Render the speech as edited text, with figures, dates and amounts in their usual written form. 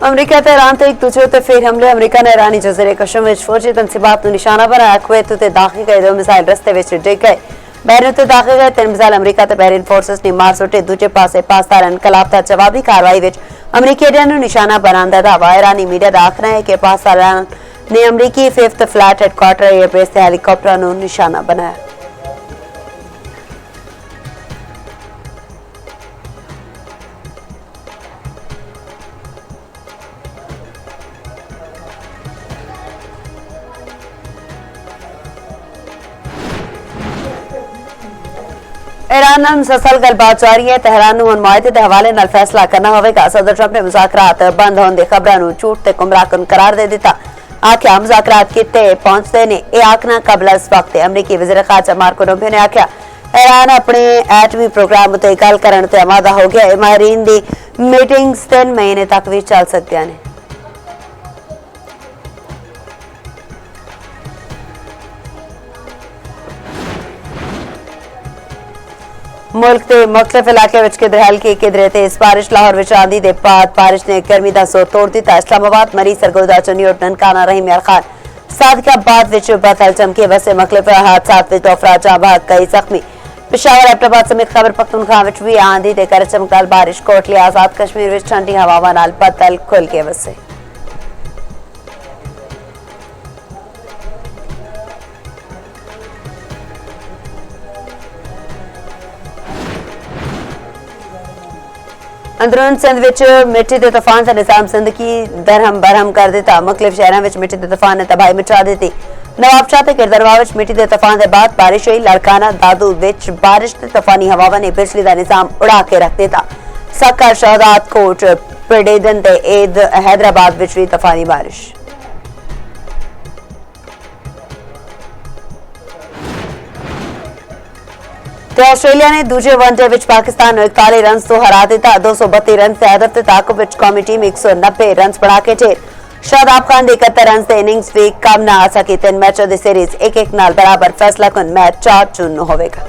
अमरीका ते ईरान ते एक दूजे ते फिर हमले। अमरीका ने ईरानी जजीरे कशम विच फौजी तनसीबात निशाना बनाया। कुवैत ते दाखिल गए 2 मिसाइल रस्ते विच डिग गए। बहरीन ते दाखिल गए 3 मिसाइल अमरीका ते बहरीन फोर्सेस ने मार सुटे। दूजे पासे पाकिस्तान इनकलाब दा जवाबी कार्रवाई विच अमरीकी अड्डियां नूं निशाना बनाने दा दावा। ईरानी मीडिया दा आखना है कि पाकिस्तान ने अमरीकी 5th फ्लैट हेडक्वार्टर एयरबेस ते हेलीकॉप्टरां नूं निशाना बनाया। ईरान नाल मुसलसल गलबात जारी है। तेहरान नूं मायदे दे हवाले नाल फैसला करना होवेगा। सदर ट्रंप ने मुज़ाकरात बंद होने दी खबरां नूं झूठ ते गुमराहकुन करार दे दिता। आख्या मुज़ाकरात किते पहुंचते ने यह आखना कबल इस वक्त। अमरीकी वज़ीर ख़ारजा मार्को रूबियो ने आख्या ईरान अपने एटमी प्रोग्राम उत्ते गल करन ते आमादा हो गया है। माहिरीन दी मीटिंग्स 3 महीने तक भी चल सकदियां ने। मुल्क के मुख्तलिफ इलाके विच किधरे हल्की किधरे तेज बारिश। लाहौर विच आंधी दे बाद बारिश ने गर्मी दा जोर तोड़ दिता। इस्लामाबाद मरी सरगोदा चनियोट ननकाना रहीम यार खान सादिकाबाद विच बदल चमके वसे मुख्तलिफ हादसात विच 2 अफराद जां बहक कई जख्मी। पेशावर एबटाबाद समेत खैबर पख्तूनख्वा विच भी आंधी दे कर चमकदार बारिश। कोटली आजाद कश्मीर विच ठंडी हवावां नाल बदल खुल के वसे। अंदरून सिंध विच मिट्टी के तूफान का निजाम जिंदगी दरहम बरहम कर दिता। मुख्तलिफ शहरों में मिट्टी के तूफान ने तबाही मचा दी। नवाबशाह ते किरदरवा विच मिट्टी के तूफान के बाद बारिश हुई। लड़काना दादू विच बारिश ते तूफानी हवावां ने बिजली का निजाम उड़ा के रख दिता। सक्कर शहजाद कोट पिडेदन ते ईद हैदराबाद विच भी तूफानी बारिश। ते आस्ट्रेलिया ने दूजे वनडे विच पाकिस्तान 41 रन तो हरा दिता। 232 रन से हैदर ते ताकुब विच कौमी टीम 190 रन बना के ढेर। शादाब खान 71 रन से इनिंग्स भी कम ना आ सकी। 3 मैचों की सीरीज 1-1 नाल बराबर फैसला कुन मैच 4 जून नूं होवेगा।